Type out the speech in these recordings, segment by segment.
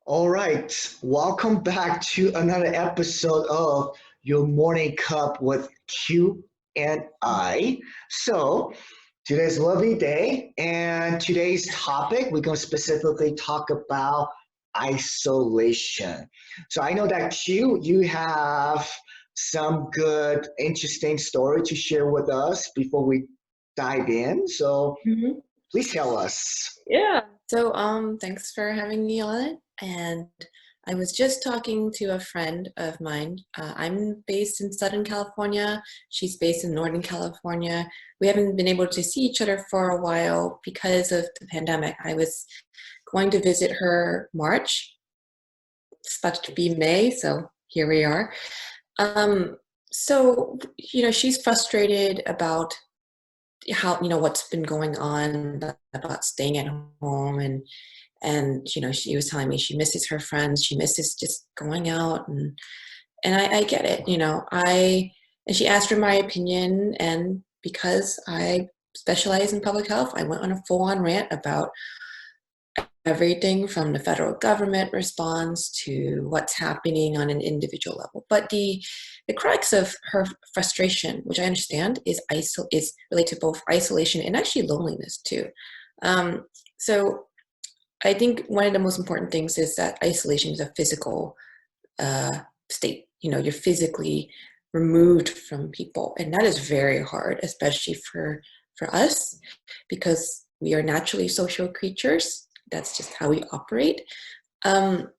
All right, welcome back to another episode of Your Morning Cup with Q and I. So, today's a lovely day, and today's topic, we're going to specifically talk about isolation. So, I know that Q, you have some good, interesting story to share with us before we dive in. So, Mhm. please tell us. Yeah. Thanks for having me on. And I was just talking to a friend of mine. I'm based in Southern California. She's based in Northern California. We haven't been able to see each other for a while because of the pandemic. I was going to visit her March. It's about to be May, so here we are. Um, she's frustrated about how what's been going on about staying at home and she was telling me she misses her friends, she misses just going out, and I get it. I and she asked for my opinion, and because I specialize in public health, I went on a full-on rant about everything from the federal government response to what's happening on an individual level. But the crux of her frustration, which I understand, is related to both isolation and actually loneliness too. Um, so I think one of the most important things is that isolation is a physical state. You're physically removed from people, and that is very hard, especially for us, because we are naturally social creatures. That's just how we operate. Um,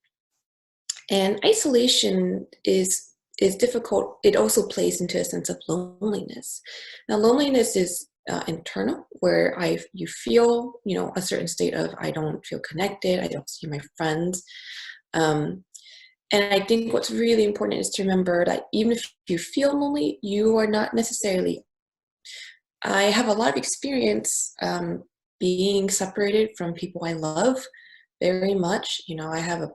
and isolation is difficult. It also plays into a sense of loneliness. Now, loneliness is internal, where you feel a certain state of I don't feel connected. I don't see my friends. Um, and I think what's really important is to remember that even if you feel lonely, you are not necessarily. I have a lot of experience being separated from people I love very much. I have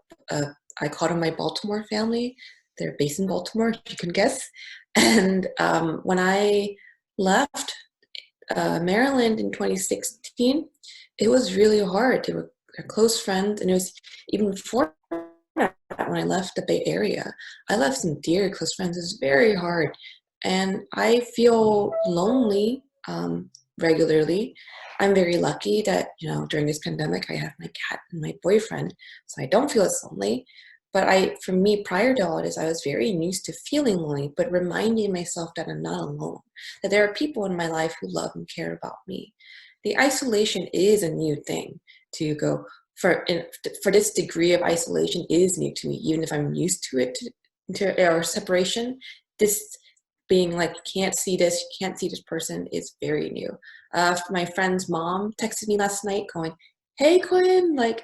I call them my Baltimore family. They're based in Baltimore, if you can guess. And when I left Maryland in 2016, it was really hard. They were close friends, and it was even before that when I left the Bay Area. I left some dear close friends. It was very hard, and I feel lonely regularly. I'm very lucky that during this pandemic I have my cat and my boyfriend, so I don't feel as lonely. But for me, prior to all this, I was very used to feeling lonely, but reminding myself that I'm not alone, that there are people in my life who love and care about me. The isolation is a new thing to go for this degree of isolation is new to me, even if I'm used to it, to our separation. This being like, you can't see this, you can't see this person is very new. My friend's mom texted me last night going, "Hey Quinn, like,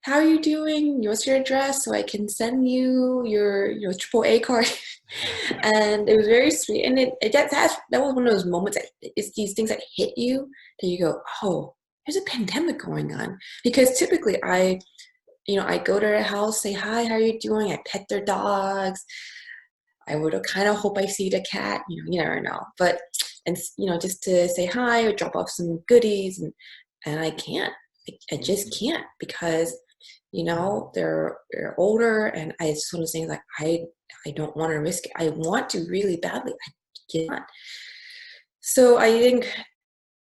how are you doing? What's your address so I can send you your AAA card?" And it was very sweet. And that was one of those moments that it's these things that hit you that you go, oh, there's a pandemic going on. Because typically I go to their house, say hi, how are you doing? I pet their dogs. I would kind of hope I see the cat. You never know. But and just to say hi or drop off some goodies, and I can't. I just can't because they're older, and I just want to say, like, I don't want to risk it. I want to really badly. I can't. So I think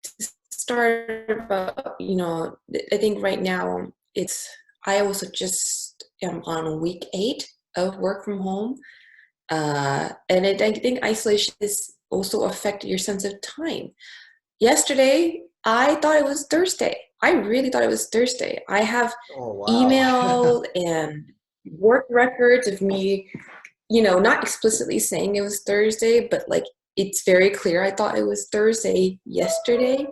to start about, I think right now I also just am on week 8 of work from home. And I think isolation is also affect your sense of time. Yesterday, I thought it was Thursday. I really thought it was Thursday. I have Oh, wow. email and work records of me, not explicitly saying it was Thursday, but like it's very clear I thought it was Thursday yesterday.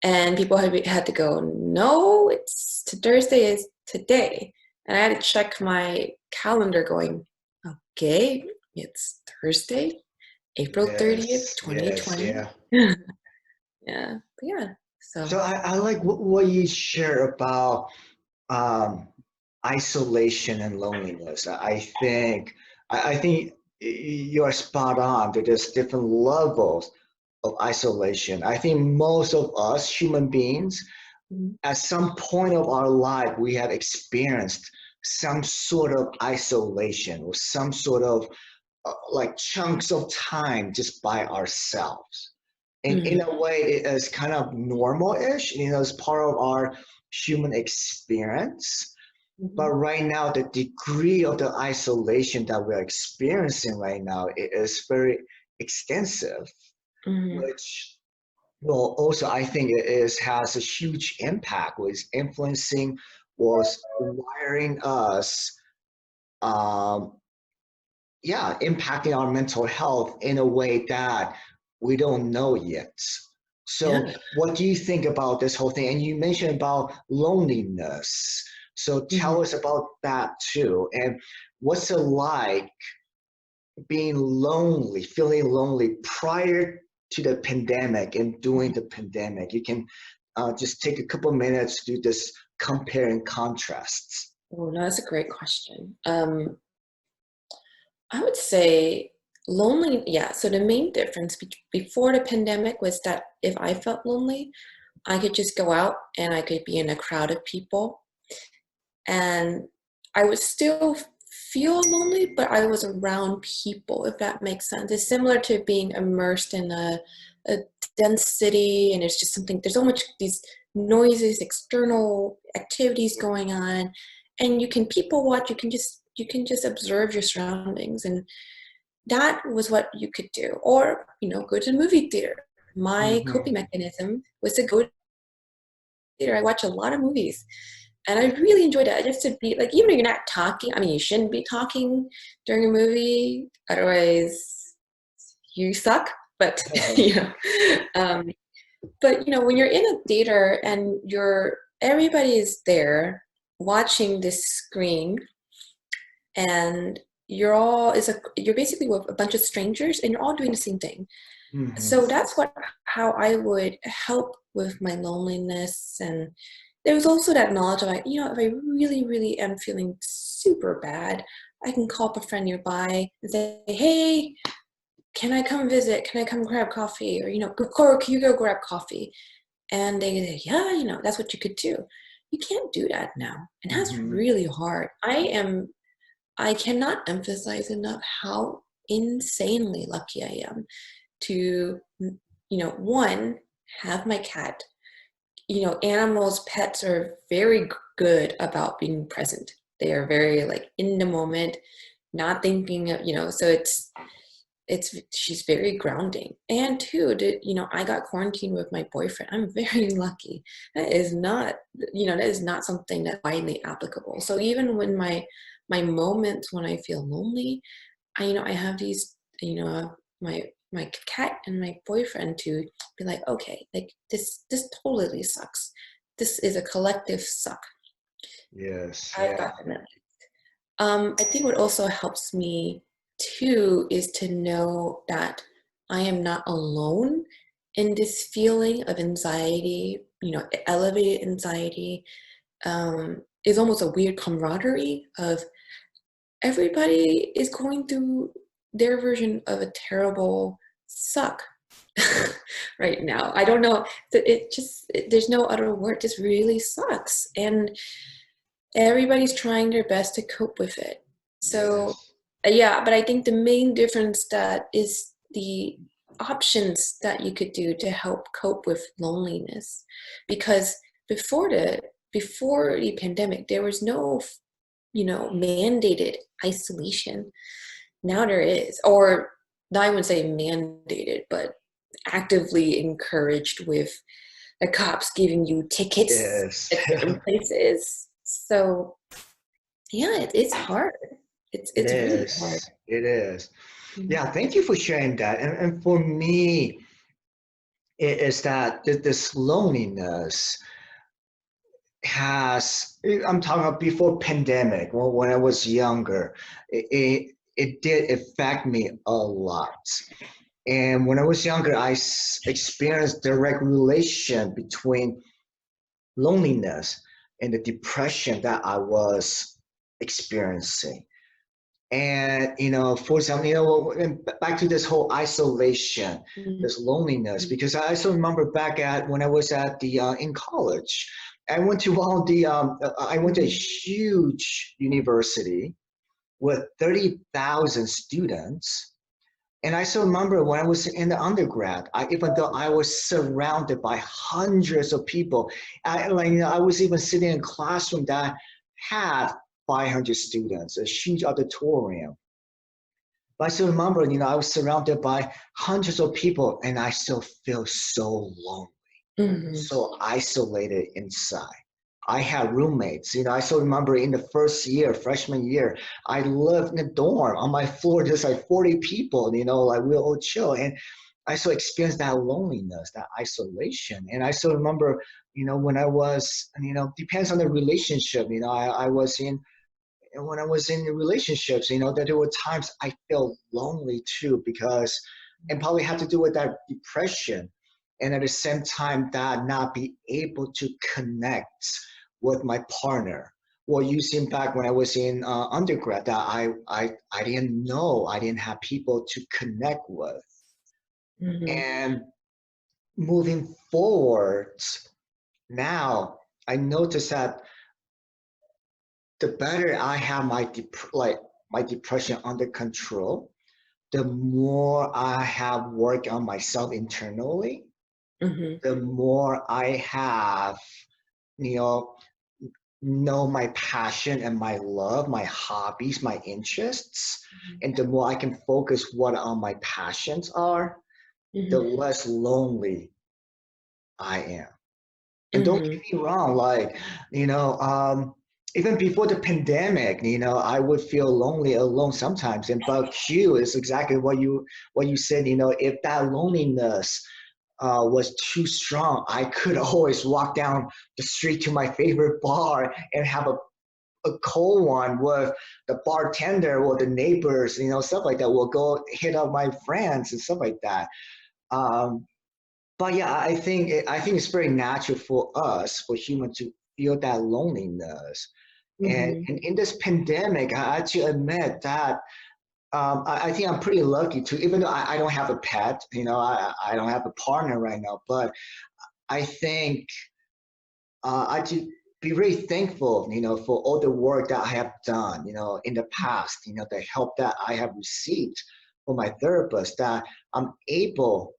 And people had to go, no, Thursday is today. And I had to check my calendar going, okay, it's Thursday, April 30th, Yes, yes, 2020. yeah. Yeah, but yeah. So So I like what you share about um, isolation and loneliness. I think you are spot on that there's different levels of isolation. I think most of us human beings, mm, at some point of our life, we have experienced some sort of isolation or some sort of like chunks of time just by ourselves. And in Mhm. a way, it is kind of normal-ish, it's part of our human experience. But Mhm. right now, the degree of the isolation that we're experiencing right now is very extensive, Mhm. which well, also I think it is has a huge impact, was influencing, was wiring us, um, yeah, impacting our mental health in a way that we don't know yet. So, Yeah. what do you think about this whole thing? And you mentioned about loneliness. So, tell Mhm. us about that too. And what's it like being lonely, feeling lonely prior to the pandemic and during the pandemic? You can just take a couple minutes to do this compare and contrasts. Oh, no, that's a great question. I would say lonely, yeah. So the main difference before the pandemic was that if I felt lonely, I could just go out and I could be in a crowd of people and I would still feel lonely, but I was around people, if that makes sense. It's similar to being immersed in a dense city and there's just something, there's so much these noises, external activities going on, and you can people watch, you can just observe your surroundings, and that was what you could do. Or, go to the movie theater. My Hmm. coping mechanism was to go to the theater. I watch a lot of movies. And I really enjoyed it. I just to be like, even if you're not talking, I mean, you shouldn't be talking during a movie, otherwise you suck. But you know, um, when you're in a theater and everybody is there watching this screen, and you're basically with a bunch of strangers, and you're all doing the same thing. Hmm. So that's how I would help with my loneliness. And there was also that knowledge of like, if I really, really am feeling super bad, I can call up a friend nearby and say, hey, can I come visit? Can I come grab coffee? Or, Cora, can you go grab coffee? And they say, yeah, that's what you could do. You can't do that now. And that's Hmm. really hard. I cannot emphasize enough how insanely lucky I am to, one, have my cat. Animals, pets are very good about being present. They are very like in the moment, not thinking of, so she's very grounding. And two, I got quarantined with my boyfriend. I'm very lucky. That is not something that's widely applicable. So even when my moments when I feel lonely, I have these, my cat and my boyfriend to be like, okay, like this totally sucks. This is a collective suck. Yes, I've yeah. got them. I think what also helps me too is to know that I am not alone in this feeling of anxiety, elevated anxiety. Is almost a weird camaraderie of everybody is going through their version of a terrible suck right now. I don't know. There's no other word. It just really sucks. And everybody's trying their best to cope with it. So, Yes. yeah, but I think the main difference that is the options that you could do to help cope with loneliness. Because before the pandemic, there was no mandated isolation. Now there is, or I wouldn't say mandated, but actively encouraged with the cops giving you tickets Yes. at certain places. So yeah, it's hard. It's It it's really hard. is. It is. Mhm. Yeah, thank you for sharing that. And for me, it is that this loneliness has, I'm talking about before pandemic, when I was younger, it did affect me a lot. And when I was younger, I experienced direct relation between loneliness and the depression that I was experiencing. And, for example, and back to this whole isolation, Mhm. this loneliness, because I also remember back at when I was at in college, I went to a Mhm. huge university with 30,000 students. And I still remember when I was in the undergrad, even though I was surrounded by hundreds of people, I was even sitting in a classroom that had 500 students, a huge auditorium. But I still remember, I was surrounded by hundreds of people, and I still feel so lonely, Mhm. so isolated inside. I had roommates. I still remember in the first year, freshman year, I lived in a dorm on my floor, just like 40 people, like we all chill. And I still experienced that loneliness, that isolation. And I still remember, when I was, depends on the relationship, I was in, and when I was in relationships, that there were times I felt lonely too, because, and probably had to do with that depression. And at the same time, that not be able to connect with my partner. Well, using back when I was in undergrad, that I didn't know, I didn't have people to connect with. Mhm. And moving forward, now I notice that the better I have my depression under control, the more I have worked on myself internally, Mhm. the more I have, you know my passion and my love, my hobbies, my interests, Mhm. and the more I can focus what on my passions are, the Mhm. less lonely I am. And don't Mhm. get me wrong, like, even before the pandemic, I would feel lonely alone sometimes. And but Q is exactly what you said, if that loneliness was too strong, I could always walk down the street to my favorite bar and have a cold one with the bartender or the neighbors, stuff like that. We'll go hit up my friends and stuff like that. Um, but yeah, I think it's very natural for us, for humans, to feel that loneliness. And, Mhm. and in this pandemic, I have to admit that I think I'm pretty lucky too, even though I don't have a pet, I don't have a partner right now, but I think I to be really thankful, for all the work that I have done, in the past, the help that I have received from my therapist, that I'm able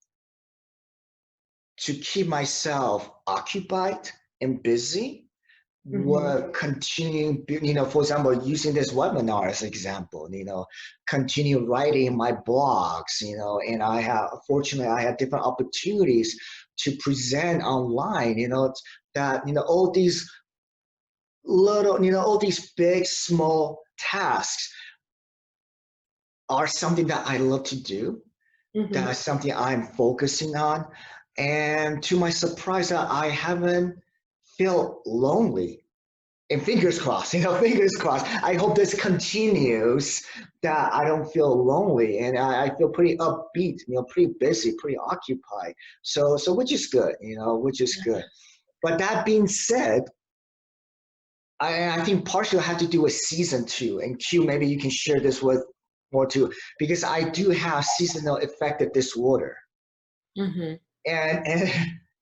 to keep myself occupied and busy Mhm. while continuing, for example, using this webinar as an example, continue writing my blogs, and fortunately, I had different opportunities to present online, that, all these all these big, small tasks are something that I love to do. Mhm. That's something I'm focusing on. And to my surprise, I haven't felt lonely. And fingers crossed, fingers crossed. I hope this continues, that I don't feel lonely, and I feel pretty upbeat, pretty busy, pretty occupied. So which is good, which is good. But that being said, I think partially have to do with season two. And Q, maybe you can share this with more too, because I do have seasonal affective disorder. Mhm. and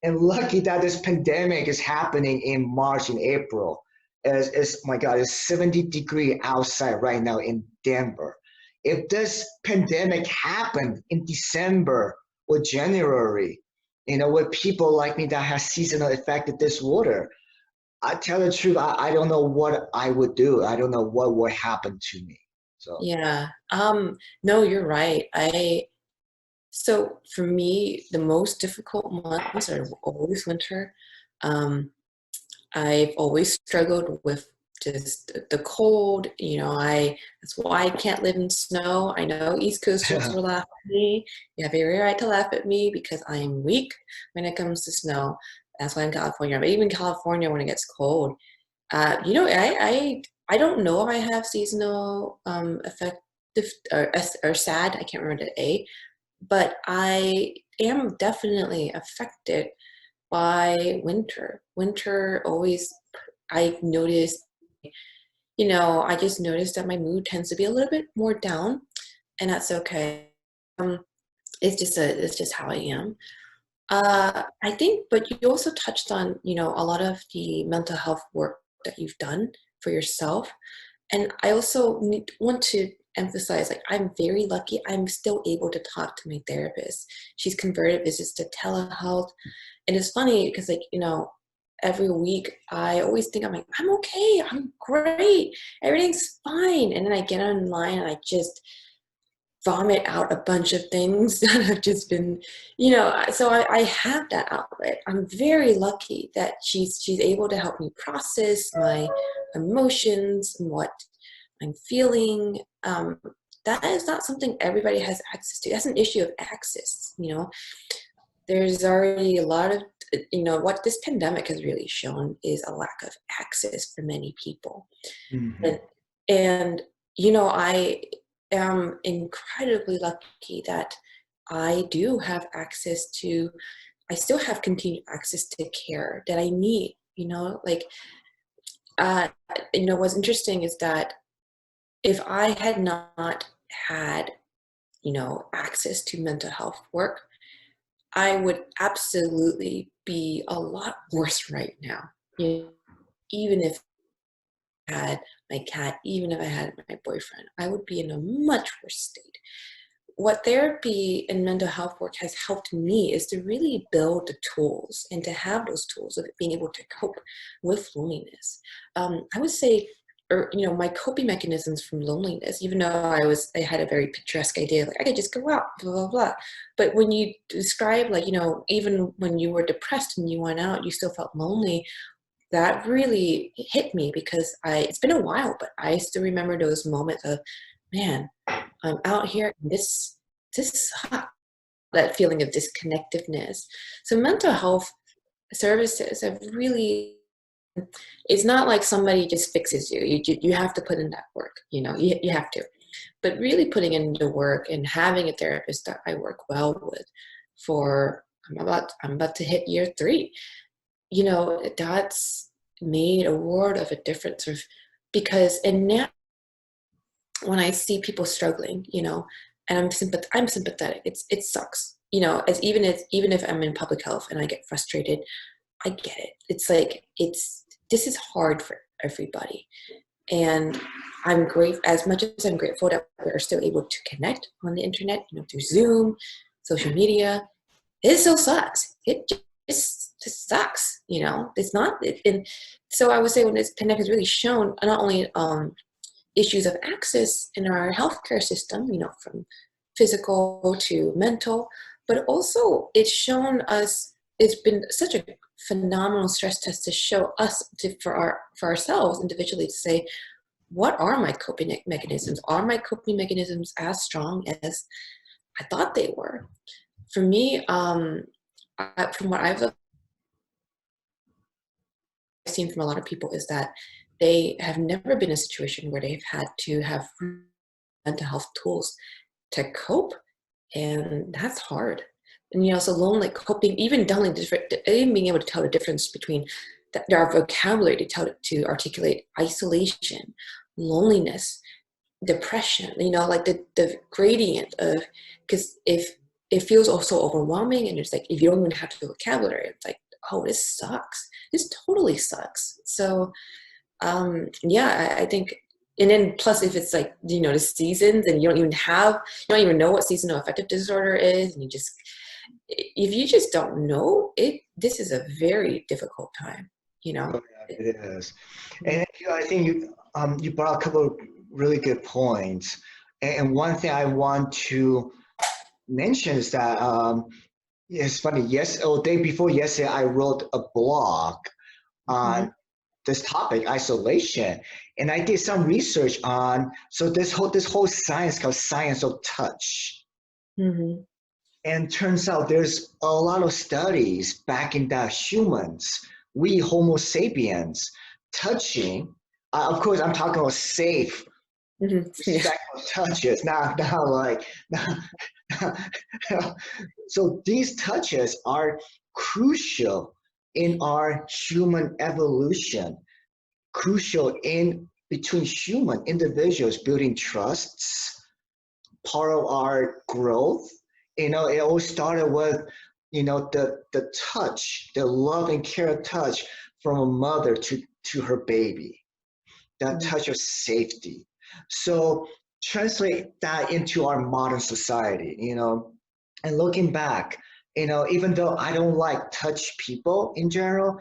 and lucky that this pandemic is happening in March and April. It's my God, it's 70-degree outside right now in Denver. If this pandemic happened in December or January, with people like me that has seasonal affective disorder, I tell the truth, I don't know what I would do. I don't know what would happen to me. So Yeah. No, you're right. So for me, the most difficult months are always winter. Um, I've always struggled with just the cold. That's why I can't live in snow. I know East Coasters will laugh at me. You have every right to laugh at me because I am weak when it comes to snow. That's why I'm California. But even California, when it gets cold, I don't know if I have seasonal affective or SAD. I can't remember the A, but I am definitely affected by winter. Winter always, I noticed, I just noticed that my mood tends to be a little bit more down, and that's okay. Um, it's just how I am. I think, but you also touched on, a lot of the mental health work that you've done for yourself. And I also want to emphasize, like, I'm very lucky. I'm still able to talk to my therapist. She's converted visits to telehealth. And it's funny because, like, every week I always think, I'm like, I'm okay. I'm great. Everything's fine. And then I get online and I just vomit out a bunch of things that have just been, so I have that outlet. I'm very lucky that she's able to help me process my emotions and what I'm feeling. That is not something everybody has access to. That's an issue of access. There's already a lot of, what this pandemic has really shown is a lack of access for many people. Mhm. And I am incredibly lucky that I do have access to, I still have continued access to care that I need, like, uh, what's interesting is that if I had not had, access to mental health work, I would absolutely be a lot worse right now. Even if had my cat, even if I had my boyfriend, I would be in a much worse state. What therapy and mental health work has helped me is to really build the tools and to have those tools of being able to cope with loneliness. I would say, or my coping mechanisms from loneliness, even though I had a very picturesque idea, like I could just go out, blah blah blah. But when you describe, like, even when you were depressed and you went out, you still felt lonely, that really hit me because it's been a while, but I still remember those moments of, man, I'm out here and this sucks. That feeling of disconnectedness. So mental health services have really, it's not like somebody just fixes you. You have to put in that work, you have to. But really putting in the work and having a therapist that I work well with for, I'm about to hit year 3, that's made a world of a difference of, because and now when I see people struggling, and I'm sympathetic. It sucks, even if I'm in public health and I get frustrated, I get it. It's like this is hard for everybody, and I'm great as much as I'm grateful that we're still able to connect on the internet, through Zoom, social media. It still sucks. Just sucks, It's not, and so I would say when this pandemic has really shown not only issues of access in our healthcare system, from physical to mental, but also it's shown us, it's been such a phenomenal stress test to show us for ourselves individually to say, what are my coping mechanisms? Are my coping mechanisms as strong as I thought they were? For me, from what I've seen from a lot of people is that they have never been in a situation where they've had to have mental health tools to cope, and that's hard. And so alone, like coping, even telling different, even being able to tell the difference between our vocabulary to to articulate isolation, loneliness, depression. Like the gradient of, because if it feels also overwhelming, and it's like if you don't even have the vocabulary, it's like, oh, this sucks. This totally sucks. So yeah, I think, and then plus if it's like, the seasons and you don't even know what seasonal affective disorder is, and if you just don't know it, this is a very difficult time, you know. Oh, yeah, it is. And I think you brought a couple of really good points. And one thing I want to mention is that it's funny. Yes, day before yesterday, I wrote a blog Mhm. on this topic, isolation, and I did some research on this whole science called science of touch. Mhm. And turns out there's a lot of studies backing that humans, we Homo sapiens, touching. Of course, I'm talking about safe, Mhm. Yeah. respectful touches, not like. So these touches are crucial in our human evolution, crucial in between human individuals building trusts, part of our growth. It all started with, the touch, the love and care touch from a mother to her baby, that touch of safety. So translate that into our modern society, and looking back, even though I don't like touch people in general,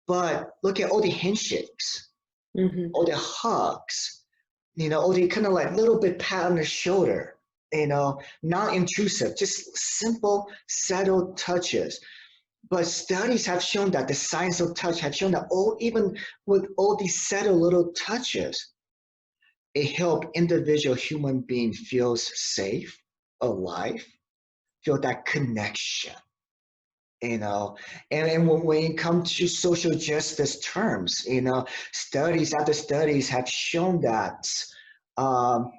but look at all the handshakes, all the hugs, all the kind of like little bit pat on the shoulder, not intrusive, just simple, subtle touches. But studies have shown that the science of touch have shown that even with all these subtle little touches, it helps individual human being feels safe, alive, feel that connection, and when it comes to social justice terms, studies after studies have shown that, um,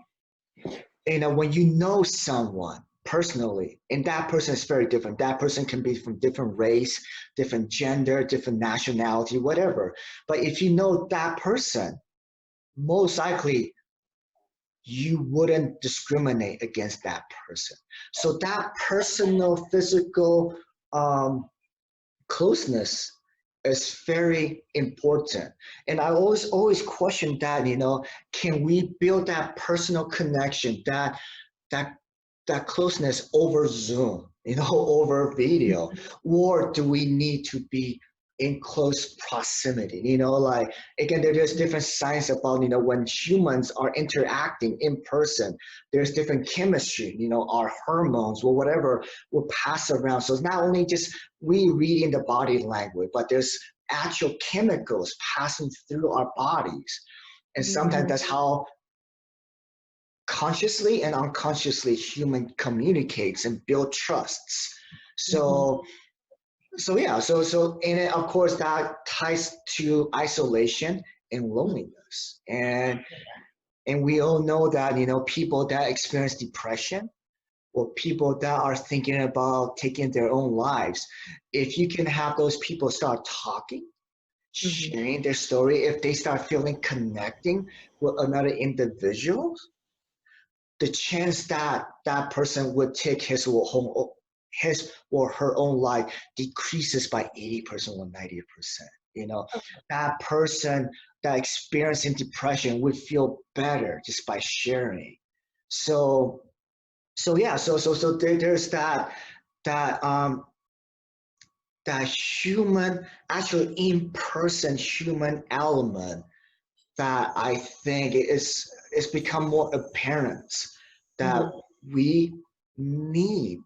when you know someone personally, and that person is very different. That person can be from different race, different gender, different nationality, whatever. But if you know that person, most likely you wouldn't discriminate against that person. So that personal, physical closeness is very important. And I always question that, can we build that personal connection, that that closeness over Zoom, over video, or do we need to be in close proximity? Like again, there's different science about when humans are interacting in person. There's different chemistry, our hormones or whatever will pass around. So it's not only just we reading the body language, but there's actual chemicals passing through our bodies, and sometimes that's how consciously and unconsciously human communicates and build trusts. So yeah, so and it, of course that ties to isolation and loneliness. And we all know that people that experience depression or people that are thinking about taking their own lives, if you can have those people start talking, sharing their story, if they start feeling connecting with another individual, the chance that that person would take his or her own life decreases by 80% or 90%. That person that experiencing depression would feel better just by sharing. So yeah, so there's that that human, actually in-person human element that I think it's become more apparent that we need,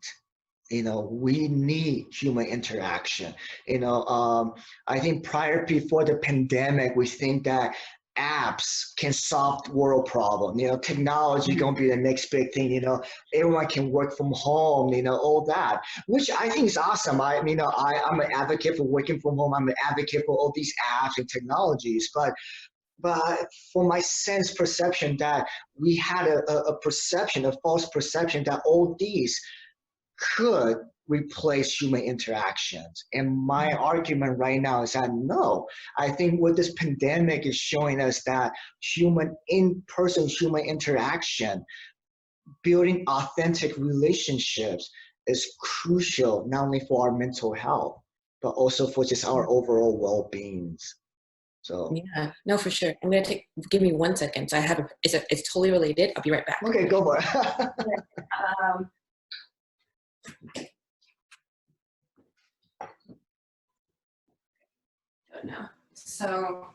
we need human interaction. I think before the pandemic, we think that apps can solve world problem. Technology gonna be the next big thing. Everyone can work from home. All that, which I think is awesome. I'm an advocate for working from home. I'm an advocate for all these apps and technologies, but for my sense perception that we had a perception, a false perception that all these could replace human interactions. And my argument right now is that no, I think what this pandemic is showing us that in-person human interaction, building authentic relationships is crucial, not only for our mental health, but also for just our overall well-beings. So yeah, no, for sure. I'm gonna give me 1 second. So I have it's totally related. I'll be right back. okay, go for it. No. So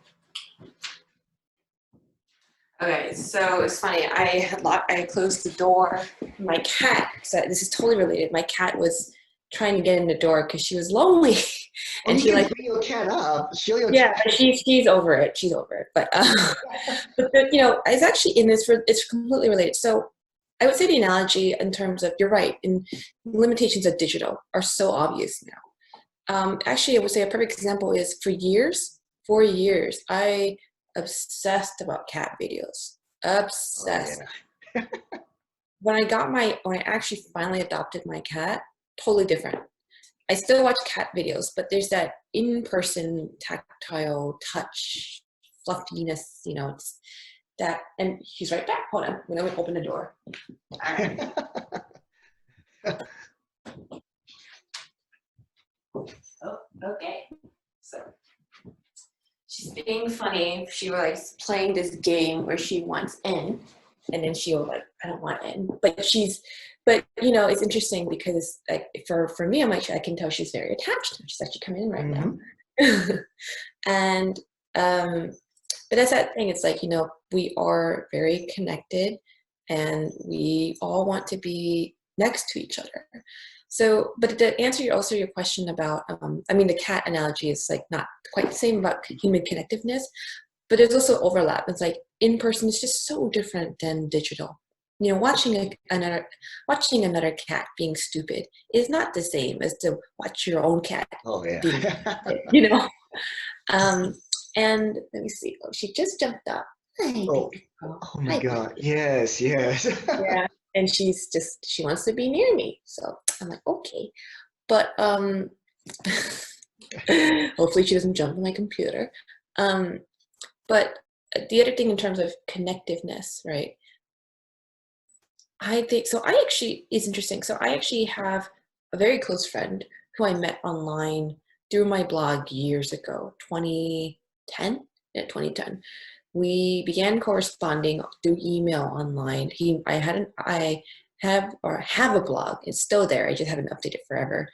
okay, so it's funny. I closed the door. My cat. So this is totally related. My cat was trying to get in the door because she was lonely, and she like bring your cat up. Show your yeah, cat. but she's over it. She's over it. But it's actually it's completely related. So I would say the analogy in terms of you're right. In limitations of digital are so obvious now. Actually, I would say a perfect example is for 4 years, I obsessed about cat videos. Obsessed. Oh, yeah. When I actually finally adopted my cat, totally different. I still watch cat videos, but there's that in-person tactile touch, fluffiness, that, and he's right back. Hold on, I'm gonna open the door. All right. Oh, okay. So she's being funny. She was playing this game where she wants in, and then she'll like, I don't want in. But you know, it's interesting because like for me, I'm like, I can tell she's very attached. She's actually coming in right now. And but that's that thing. It's like, you know, we are very connected, and we all want to be next to each other. So, but to answer your question about, I mean, the cat analogy is like not quite the same about human connectiveness, but there's also overlap. It's like in person is just so different than digital. You know, another cat being stupid is not the same as to watch your own cat Oh yeah. being stupid, you know. And let me see. Oh, she just jumped up. Hi, Oh, baby girl. oh my Hi, God. baby. Yes, yes. Yeah. And she wants to be near me. So I'm like, okay. But hopefully she doesn't jump on my computer. Um, but the other thing in terms of connectiveness, right? I think so. It's interesting. So I actually have a very close friend who I met online through my blog years ago, 2010. Yeah, 2010. We began corresponding through email online. I have a blog. It's still there. I just haven't updated forever.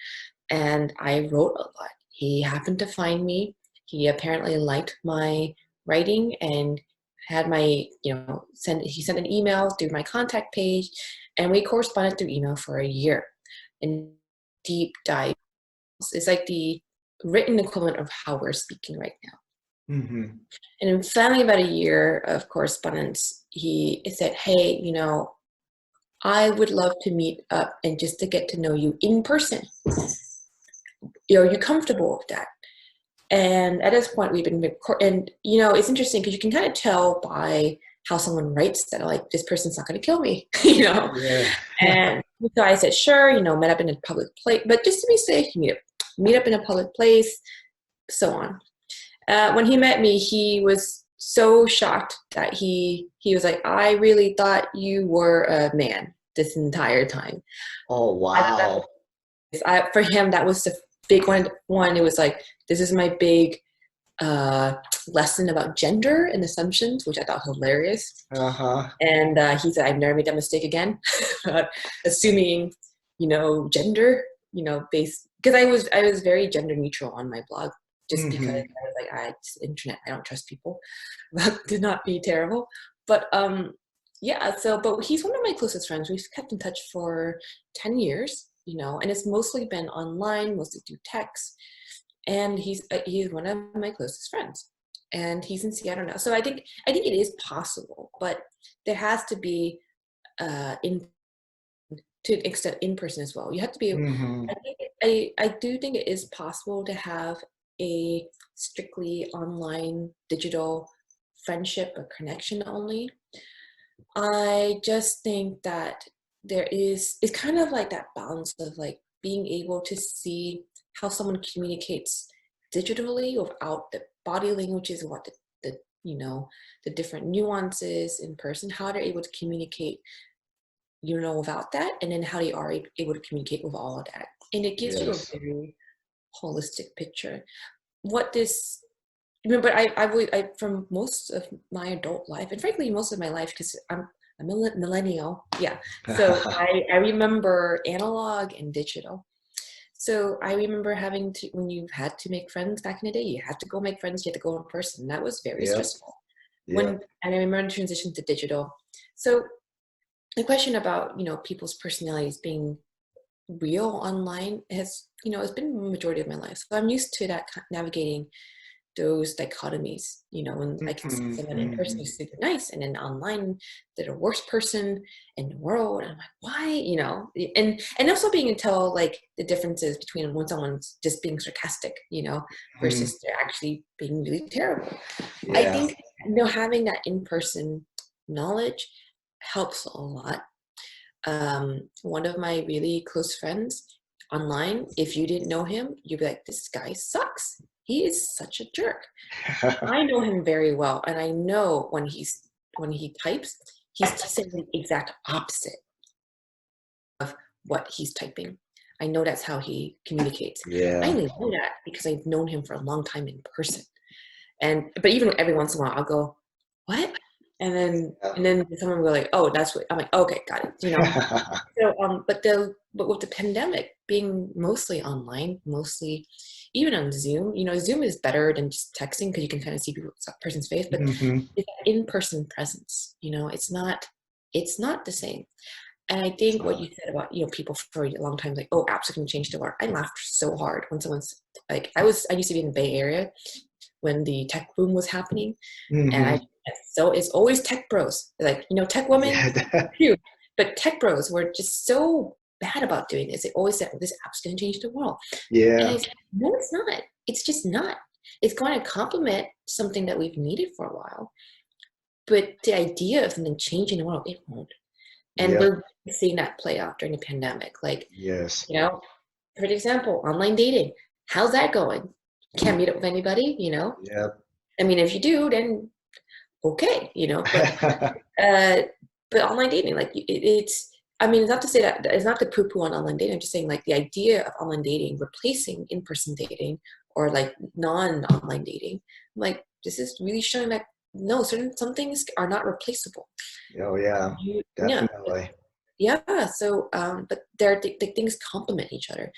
And I wrote a lot. He happened to find me. He apparently liked my writing and had my, he sent an email through my contact page, and we corresponded through email for a year. And deep dive. It's like the written equivalent of how we're speaking right now. Mm-hmm. And in finally about a year of correspondence, he said, hey, I would love to meet up and just to get to know you in person. Are you comfortable with that? And at this point, we've been, and it's interesting because you can kind of tell by how someone writes that, like, this person's not going to kill me, Yeah. And so I said, sure, met up in a public place, but just to be safe, meet up in a public place, so on. When he met me, he was so shocked that he was like, I really thought you were a man this entire time. Oh, wow. For him, that was the big one. It was like, this is my big lesson about gender and assumptions, which I thought hilarious. Uh-huh. And he said, I've never made that mistake again, assuming, gender, based, because I was very gender neutral on my blog, just because I was like, it's internet, I don't trust people. That did not be terrible. But yeah, but he's one of my closest friends. We've kept in touch for 10 years, and it's mostly been online, mostly through text. And he's one of my closest friends, and he's in Seattle now. So I think it is possible, but there has to be to an extent in person as well. You have to be. I do think it is possible to have a strictly online digital friendship or connection only. I just think that it's kind of like that balance of like being able to see how someone communicates digitally without the body languages, what the different nuances in person, how they're able to communicate, without that, and then how they are able to communicate with all of that. And it gives you a very holistic picture. What this, but I from most of my adult life, and frankly most of my life, because I'm a millennial, yeah. So I remember analog and digital. So I remember having to, when you had to make friends back in the day, you had to go make friends, you had to go in person. That was very stressful. And I remember the transition to digital. So the question about, people's personalities being real online has, it's been the majority of my life. So I'm used to that, navigating those dichotomies, when I can see someone in person who's super nice, and then online they're the worst person in the world, and I'm like, why, and also being able to tell like the differences between when someone's just being sarcastic, versus they're actually being really terrible. I think having that in-person knowledge helps a lot. One of my really close friends online, if you didn't know him, you'd be like, this guy sucks. He is such a jerk. I know him very well, and I know when he's when he types, he's saying the exact opposite of what he's typing. I know that's how he communicates. I Yeah. only know that because I've known him for a long time in person. But even every once in a while, I'll go, "What?" And then someone will go like, "Oh, that's what." I'm like, "Okay, got it." So, but with the pandemic being mostly online, mostly even on Zoom, Zoom is better than just texting because you can kind of see person's face, but Hmm. it's in-person presence. It's not the same. And I think what you said about, people for a long time, like, oh, apps are going to change the world. I laughed so hard when someone's like, I used to be in the Bay Area when the tech boom was happening. And Hmm. so it's always tech bros, like, tech women, Yeah. phew. But tech bros were just so bad about doing this. They always said, oh, this app's going to change the world. And I Yeah. said, no, it's not. It's just not. It's going to complement something that we've needed for a while. But the idea of something changing the world, it won't. And Yep. we're seeing that play out during the pandemic. Like, Yes. for example, online dating. How's that going? Can't meet up with anybody, Yep. I mean, if you do, then okay, uh, but online dating, like it's. I mean, it's not to say that it's not to poo-poo on online dating. I'm just saying, like, the idea of online dating replacing in-person dating or like non-online dating, like, this is really showing that no, some things are not replaceable. Oh yeah, Yeah, definitely. yeah. So, but the things complement each other,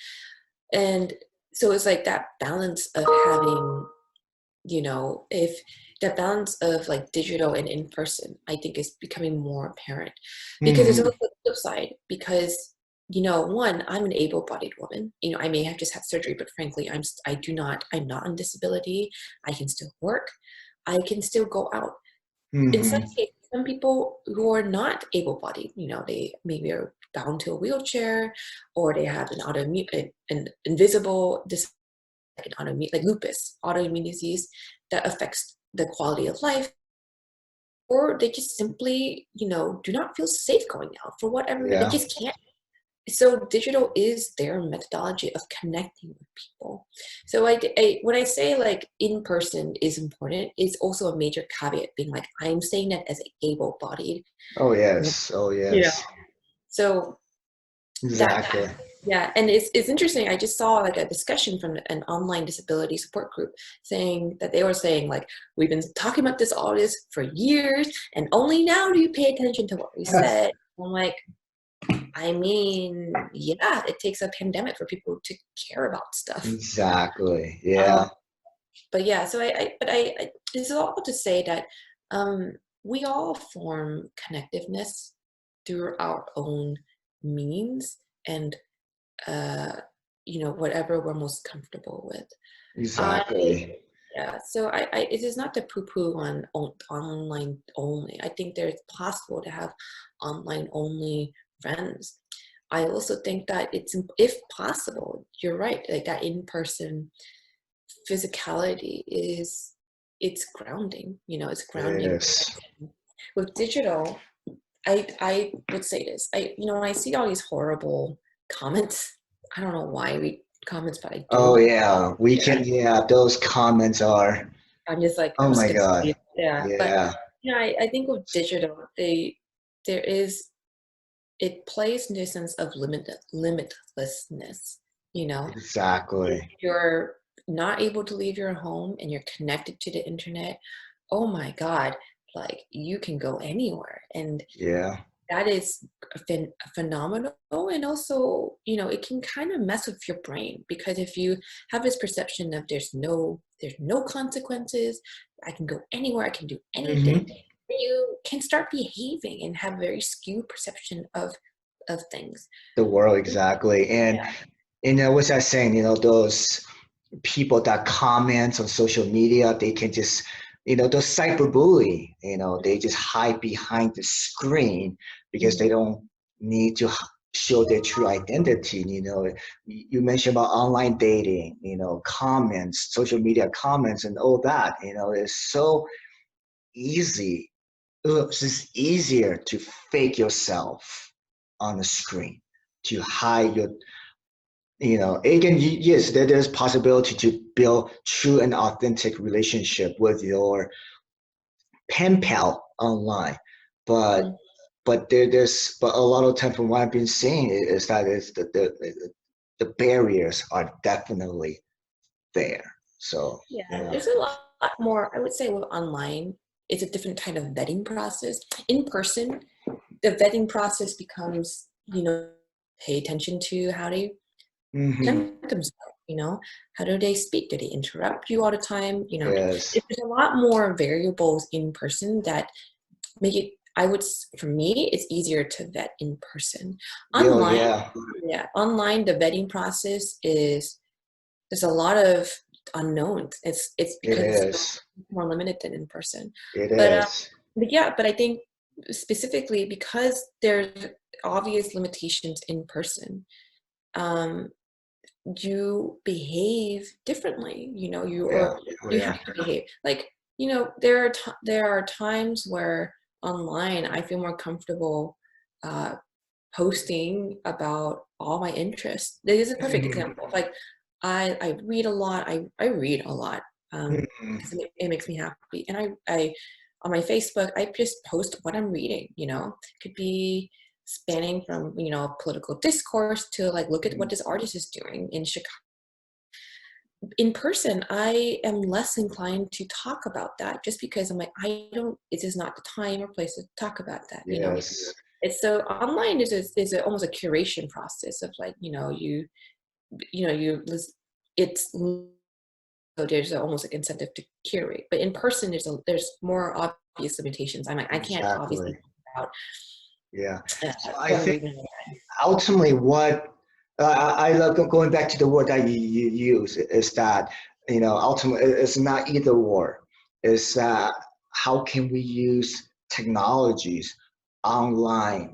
and so it's like that balance of having, if that balance of like digital and in person, I think is becoming more apparent because there's Hmm. also the flip side because, one, I'm an able-bodied woman. I may have just had surgery, but frankly, I'm not on disability. I can still work. I can still go out. In some Hmm. cases, some people who are not able-bodied, they maybe are bound to a wheelchair or they have an autoimmune, an invisible like an autoimmune, like lupus, autoimmune disease that affects the quality of life, or they just simply, do not feel safe going out for whatever they Yeah. just can't. So digital is their methodology of connecting with people. So when I say like in person is important, it's also a major caveat being like I'm saying that as able-bodied. Oh yes. Oh Yeah. yes. So that Exactly. yeah, and it's interesting. I just saw like a discussion from an online disability support group saying that they were saying like we've been talking about all this for years, and only now do you pay attention to what we said. I'm like, I mean, yeah, it takes a pandemic for people to care about stuff. Exactly. Um, Yeah. but yeah, so I this is all to say that we all form connectiveness through our own means and uh, whatever we're most comfortable with. I Exactly. Yeah, so it is not to poo-poo on online only. I think there's possible to have online only friends. I also think that if possible, you're right, like that in-person physicality it's grounding, it's grounding. Yes. With digital, I would say this. When I see all these horrible comments, I don't know why I read comments, but I Oh do. yeah. We Yeah, can. Yeah. Those comments are. I'm just like Oh I'm my just gonna God. read. Yeah, but Yeah. I think with digital, there is it plays into a sense of limitlessness. If Exactly. you're not able to leave your home and you're connected to the internet, oh my God, like you can go anywhere. And Yeah. that is phenomenal. And also, it can kind of mess with your brain because if you have this perception of there's no consequences, I can go anywhere, I can do anything, Hmm. you can start behaving and have a very skewed perception of things. The world exactly. And Yeah. what's that saying? Those people that comment on social media, they can just, those cyberbully, they just hide behind the screen because they Mhm. don't need to show their true identity. You mentioned about online dating, comments, social media comments and all that, it's so easy. It's just easier to fake yourself on the screen, to hide your again, yes, there's possibility to build true and authentic relationship with your pen pal online, but Mm. but a lot of time from what I've been seeing is that is the barriers are definitely there. So Yeah, yeah. there's a lot more, I would say, with online. It's a different kind of vetting process. In person, the vetting process becomes, pay attention to how they Hmm. present themselves, how do they speak? Do they interrupt you all the time? Yes. There's a lot more variables in person that make it, for me, it's easier to vet in person. Yeah. Online, Yeah. yeah, online, the vetting process there's a lot of unknowns. It's It because it's is. more limited than in person. It But is. yeah, but I think specifically because there's obvious limitations in person, um, you behave differently. Yeah. Oh, You yeah. have to behave like there are times where online I feel more comfortable uh, posting about all my interests. This is a perfect Mhm. example. Like I read a lot. I read a lot Mhm. because it makes me happy. And I on my Facebook I just post what I'm reading. Could be spanning from political discourse to like look at what this artist is doing in Chicago. In person, I am less inclined to talk about that just because I'm like, I don't, it is not the time or place to talk about that. Yes. It's so online almost a curation process of like, it's so there's almost like incentive to curate. But in person, there's more obvious limitations. I'm like, I can't obviously Exactly. talk Yeah. about So I what I'm think reading. ultimately what I love going back to the word that you use is that ultimately it's not either or. It's that how can we use technologies online,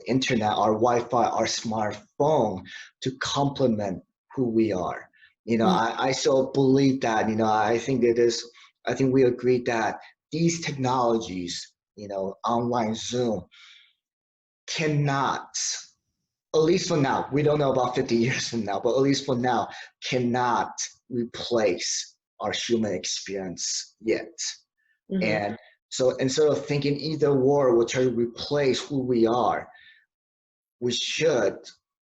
internet, our Wi-Fi, our smartphone to complement who we are. Mm, I so believe that, I think we agree that these technologies, online Zoom cannot, at least for now, we don't know about 50 years from now, but at least for now, cannot replace our human experience yet. mhm. And so instead of thinking either war will try to replace who we are, we should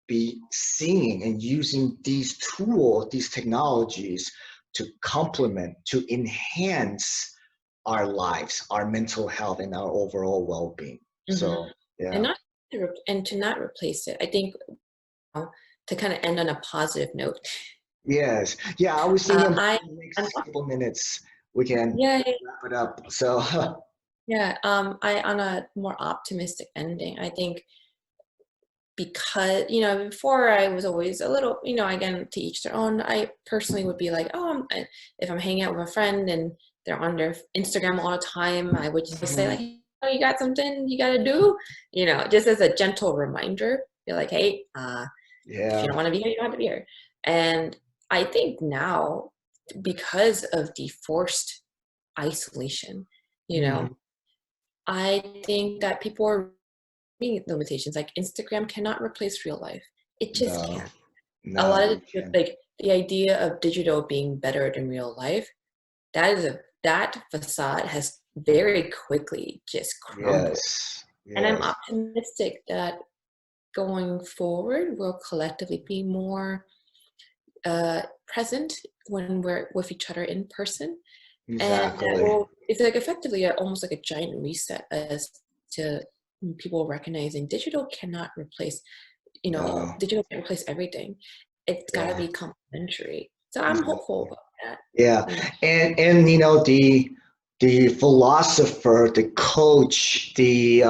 be seeing and using these tools, these technologies to complement, to enhance our lives, our mental health, and our overall well-being. Mhm. So, And yeah. not to not replace it. I think to kind of end on a positive note. Yes. Yeah, I was thinking about I the I'm, next couple minutes we can yeah, wrap it up. So, yeah. I on a more optimistic ending. I think because before I was always a little, again, to each their own. I personally would be like, oh, if I'm hanging out with a friend and they're on their Instagram all the time, I would just say like, oh, you got something you got to do, just as a gentle reminder. Be like, hey, if you yeah. don't want to be here, you don't have to be here. And I think now, because of the forced isolation, you Mhm. know, I think that people are meeting limitations. Like Instagram cannot replace real life. It just No, can't. A no, lot of we can. like the idea of digital being better than real life, that facade has very quickly just crumbled. Yes, And I'm yes. optimistic that going forward, we'll collectively be more present when we're with each other in person, and that Exactly. will it's like effectively almost like a giant reset as to people recognizing No, digital can't replace everything. It's got to yeah, be complementary. So I'm hopeful exactly. about that. Yeah, you know and the philosopher, the coach, the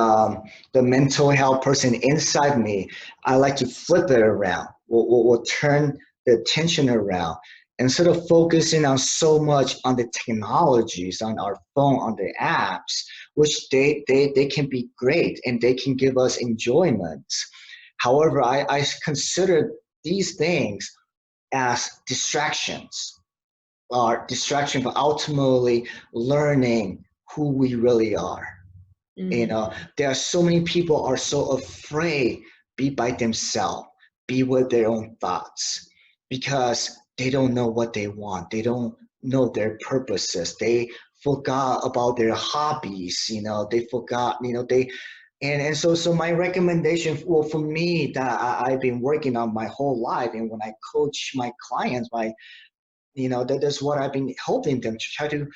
mental health person inside me, I like to flip it around. We'll turn the attention around instead of focusing on so much on the technologies on our phone, on the apps, which they can be great and they can give us enjoyment. However, I consider these things as distractions, are distraction but ultimately learning who we really are. hmm There are so many people are so afraid be by themselves, be with their own thoughts, because they don't know what they want, they don't know their purposes, they forgot about their hobbies, they forgot, and so my recommendation for me that I've been working on my whole life, and when I coach my clients, that's what I've been helping them to try to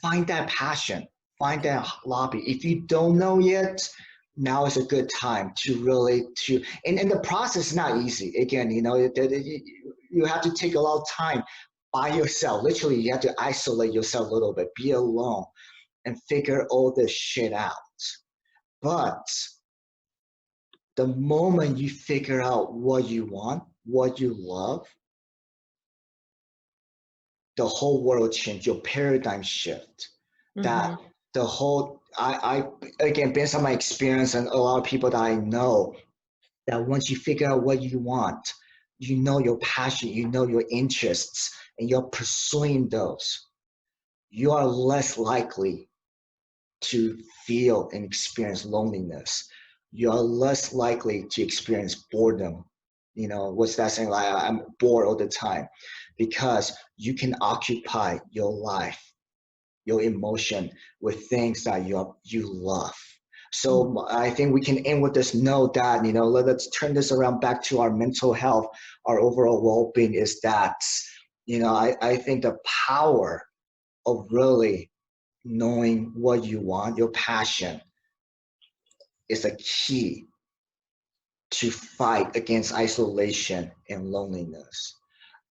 find that passion, find that hobby. If you don't know yet, now is a good time to really and the process is not easy. Again, you have to take a lot of time by yourself. Literally, you have to isolate yourself a little bit, be alone, and figure all this shit out. But the moment you figure out what you want, what you love, the whole world change, your paradigm shift. That the whole I again, based on my experience and a lot of people that I know, that once you figure out what you want, your passion, your interests, and you're pursuing those, you are less likely to feel and experience loneliness. You are less likely to experience boredom. What's that saying? Like, I'm bored all the time, because you can occupy your life, your emotion with things that you love. So I think we can end with this note that, let's turn this around back to our mental health, our overall well-being, is that, I think the power of really knowing what you want, your passion, is a key to fight against isolation and loneliness.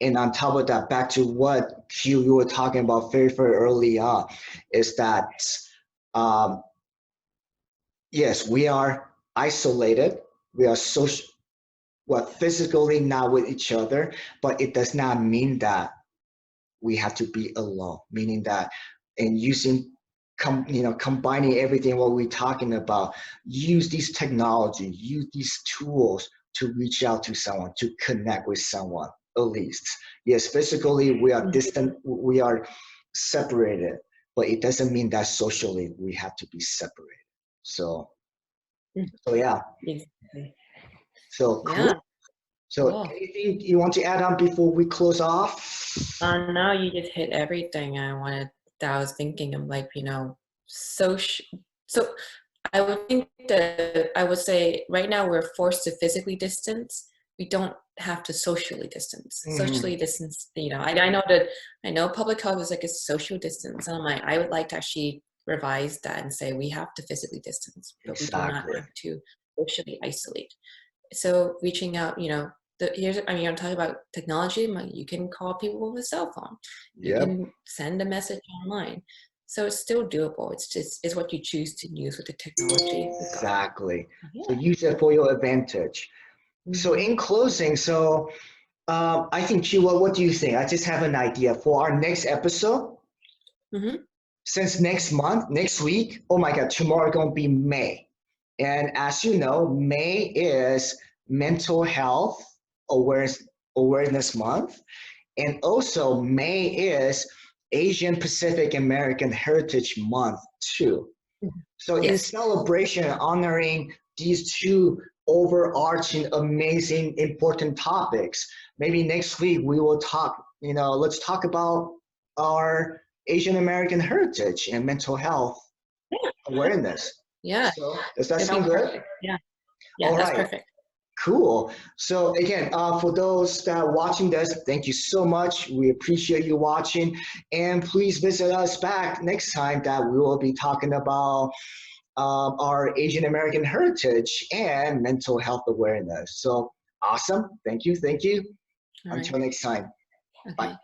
And on top of that, back to what Q you were talking about very, very early on, is that yes, we are isolated. We are physically not with each other, but it does not mean that we have to be alone. Meaning that, in combining everything what we're talking about, use these technology, use these tools to reach out to someone, to connect with someone. At least, yes, physically we are distant, we are separated, but it doesn't mean that socially we have to be separated. So yeah. Exactly. So cool. Yeah. So Cool. anything you want to add on before we close off? No, you just hit everything that I was thinking of, like, so I would think that I would say right now we're forced to physically distance. We don't have to socially distance. Socially distance, I know public health is like a social distance. And I'm like, I would like to actually revise that and say we have to physically distance, but we do not have to socially isolate. So reaching out, I'm talking about technology. You can call people with a cell phone. You can send a message online. So it's still doable. It's what you choose to use with the technology. Exactly. So use it for your advantage. So in closing, I think, Q, what do you think? I just have an idea for our next episode. Since next week, oh my God, tomorrow gonna be May. And as you know, May is Mental Health Awareness Month. And also May is Asian Pacific American Heritage Month too. So in celebration, honoring these two overarching, amazing, important topics, maybe next week we will talk, let's talk about our Asian American heritage and mental health awareness. Yeah. So does that sound good? Perfect. Yeah. Yeah, that's perfect. Cool. So again, for those that are watching this, thank you so much. We appreciate you watching, and please visit us back next time that we will be talking about our Asian American heritage and mental health awareness. So awesome. Thank you. All Until next time. Okay. Bye.